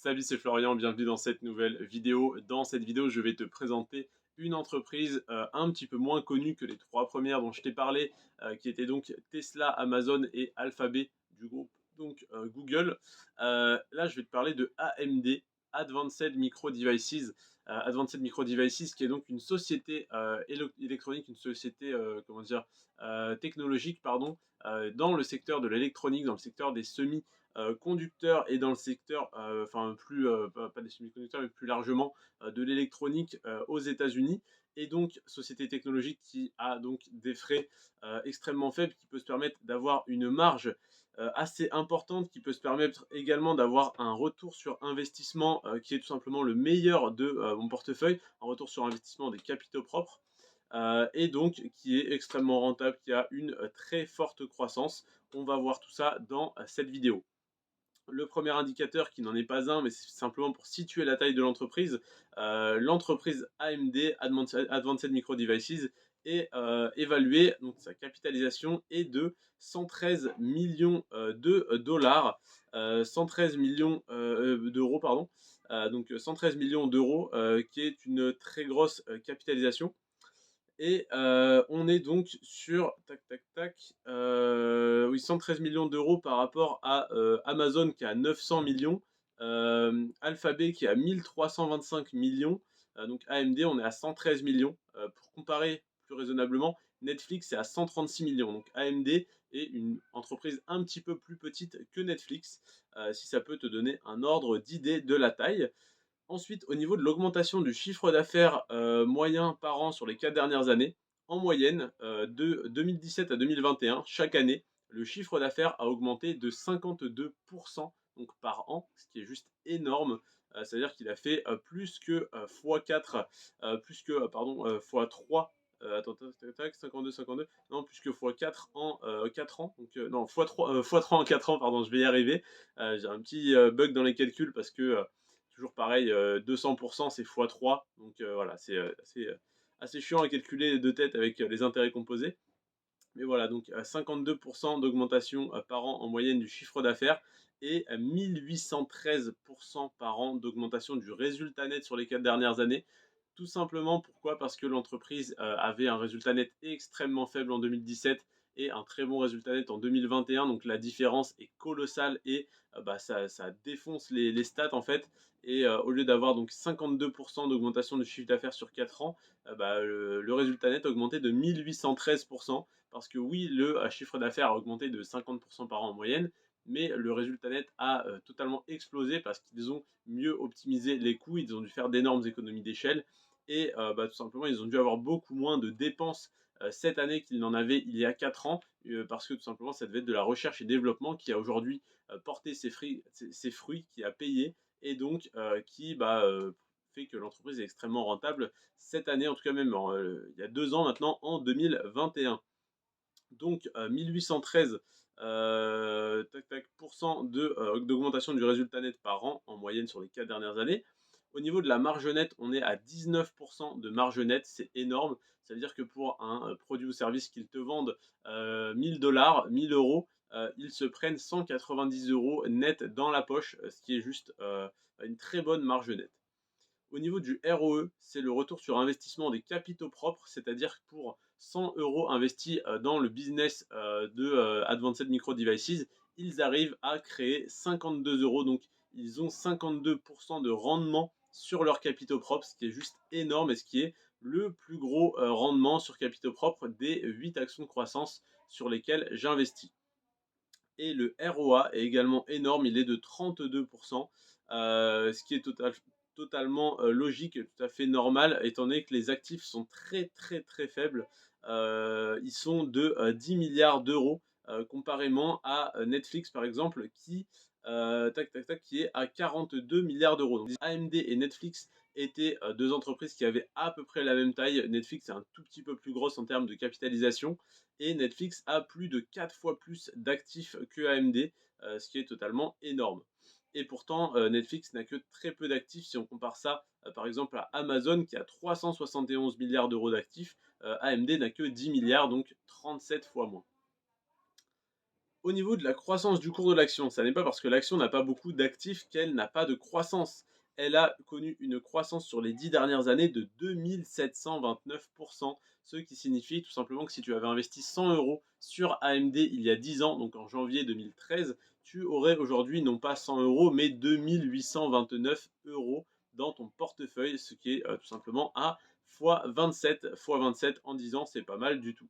Salut, c'est Florian, bienvenue dans cette nouvelle vidéo. Dans cette vidéo, je vais te présenter une entreprise un petit peu moins connue que les trois premières dont je t'ai parlé, qui étaient donc Tesla, Amazon et Alphabet du groupe donc Google. Là, je vais te parler de AMD, Advanced Micro Devices. Advanced Micro Devices, qui est donc une société électronique, une société comment dire, technologique, pardon, dans le secteur de l'électronique, dans le secteur des conducteurs et dans le secteur, enfin plus, pas des semi-conducteurs, mais plus largement de l'électronique aux États-Unis. Et donc, société technologique qui a donc des frais extrêmement faibles, qui peut se permettre d'avoir une marge assez importante, qui peut se permettre également d'avoir un retour sur investissement qui est tout simplement le meilleur de mon portefeuille, un retour sur investissement des capitaux propres. Et donc qui est extrêmement rentable, qui a une très forte croissance. On va voir tout ça dans cette vidéo. Le premier indicateur, qui n'en est pas un, mais c'est simplement pour situer la taille de l'entreprise, l'entreprise AMD, Advanced Micro Devices, est évaluée, donc sa capitalisation est de 113 millions de dollars, 113 millions d'euros, pardon, donc 113 millions d'euros, qui est une très grosse capitalisation. Et on est donc sur tac tac tac, oui, 113 millions d'euros par rapport à Amazon qui a 900 millions, Alphabet qui a 1325 millions, donc AMD on est à 113 millions. Pour comparer plus raisonnablement, Netflix est à 136 millions. Donc AMD est une entreprise un petit peu plus petite que Netflix, si ça peut te donner un ordre d'idée de la taille. Ensuite, au niveau de l'augmentation du chiffre d'affaires moyen par an sur les 4 dernières années, en moyenne, de 2017 à 2021, chaque année, le chiffre d'affaires a augmenté de 52% donc par an, ce qui est juste énorme. C'est-à-dire qu'il a fait plus que x4, plus que, pardon, x3. Attends, tac, tac, tac, 52, 52, non, plus que x4 en 4 ans, donc non, x3, x3 en 4 ans, pardon, je vais y arriver. J'ai un petit bug dans les calculs parce que toujours pareil, 200% c'est x3. Donc voilà, c'est assez chiant à calculer de tête avec les intérêts composés. Mais voilà, donc 52% d'augmentation par an en moyenne du chiffre d'affaires et 1813% par an d'augmentation du résultat net sur les 4 dernières années. Tout simplement, pourquoi? Parce que l'entreprise avait un résultat net extrêmement faible en 2017 et un très bon résultat net en 2021. Donc la différence est colossale et ça défonce les stats en fait. Et au lieu d'avoir donc 52% d'augmentation du chiffre d'affaires sur 4 ans, le résultat net a augmenté de 1813%. Parce que oui, le chiffre d'affaires a augmenté de 50% par an en moyenne, mais le résultat net a totalement explosé parce qu'ils ont mieux optimisé les coûts, ils ont dû faire d'énormes économies d'échelle et tout simplement ils ont dû avoir beaucoup moins de dépenses cette année qu'ils n'en avaient il y a 4 ans, parce que tout simplement ça devait être de la recherche et développement qui a aujourd'hui porté ses fruits, qui a payé et donc qui fait que l'entreprise est extrêmement rentable cette année, en tout cas même il y a 2 ans maintenant, en 2021. Donc 1813 tac, tac, d'augmentation du résultat net par an en moyenne sur les 4 dernières années. Au niveau de la marge nette, on est à 19% de marge nette, c'est énorme. Ça veut dire que pour un produit ou service qu'ils te vendent 1000 dollars, 1000 euros, ils se prennent 190 euros net dans la poche, ce qui est juste une très bonne marge nette. Au niveau du ROE, c'est le retour sur investissement des capitaux propres, c'est-à-dire que pour 100 euros investis dans le business de Advanced Micro Devices, ils arrivent à créer 52 euros. Donc, ils ont 52% de rendement sur leurs capitaux propres, ce qui est juste énorme et ce qui est le plus gros rendement sur capitaux propres des 8 actions de croissance sur lesquelles j'investis. Et le ROA est également énorme, il est de 32%, ce qui est totalement logique et tout à fait normal, étant donné que les actifs sont très très très faibles. Ils sont de 10 milliards d'euros, comparément à Netflix par exemple, qui est à 42 milliards d'euros. Donc AMD et Netflix étaient deux entreprises qui avaient à peu près la même taille. Netflix est un tout petit peu plus grosse en termes de capitalisation et Netflix a plus de 4 fois plus d'actifs que AMD, ce qui est totalement énorme. Et pourtant, Netflix n'a que très peu d'actifs si on compare ça par exemple à Amazon qui a 371 milliards d'euros d'actifs. AMD n'a que 10 milliards, donc 37 fois moins. Au niveau de la croissance du cours de l'action, ça n'est pas parce que l'action n'a pas beaucoup d'actifs qu'elle n'a pas de croissance. Elle a connu une croissance sur les 10 dernières années de 2729%, ce qui signifie tout simplement que si tu avais investi 100 euros sur AMD il y a 10 ans, donc en janvier 2013, tu aurais aujourd'hui non pas 100 euros, mais 2829 euros dans ton portefeuille, ce qui est tout simplement à x27 en 10 ans, c'est pas mal du tout.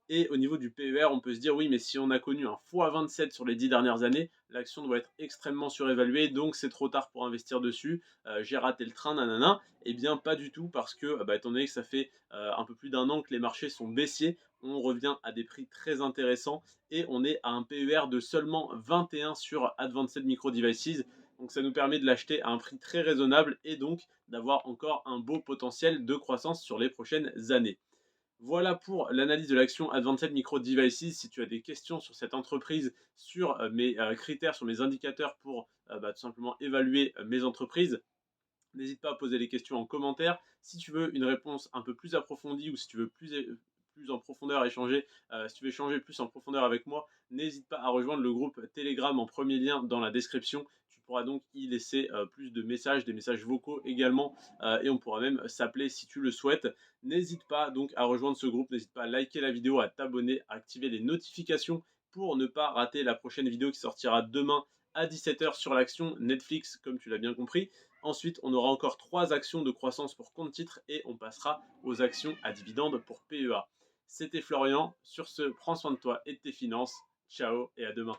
Et au niveau du PER, on peut se dire oui, mais si on a connu un x27 sur les 10 dernières années, l'action doit être extrêmement surévaluée, donc c'est trop tard pour investir dessus. J'ai raté le train, nanana. Eh bien, pas du tout, parce que, étant donné que ça fait un peu plus d'un an que les marchés sont baissiers, on revient à des prix très intéressants et on est à un PER de seulement 21 sur Advanced Micro Devices. Donc ça nous permet de l'acheter à un prix très raisonnable et donc d'avoir encore un beau potentiel de croissance sur les prochaines années. Voilà pour l'analyse de l'action Advanced Micro Devices. Si tu as des questions sur cette entreprise, sur mes critères, sur mes indicateurs pour tout simplement évaluer mes entreprises, n'hésite pas à poser les questions en commentaire. Si tu veux une réponse un peu plus approfondie ou si tu veux plus en profondeur échanger, si tu veux échanger plus en profondeur avec moi, n'hésite pas à rejoindre le groupe Telegram en premier lien dans la description. Tu pourras donc y laisser plus de messages, des messages vocaux également, et on pourra même s'appeler si tu le souhaites. N'hésite pas donc à rejoindre ce groupe, n'hésite pas à liker la vidéo, à t'abonner, à activer les notifications pour ne pas rater la prochaine vidéo qui sortira demain à 17 h sur l'action Netflix, comme tu l'as bien compris. Ensuite, on aura encore 3 actions de croissance pour compte titre et on passera aux actions à dividendes pour PEA. C'était Florian. Sur ce, prends soin de toi et de tes finances. Ciao et à demain.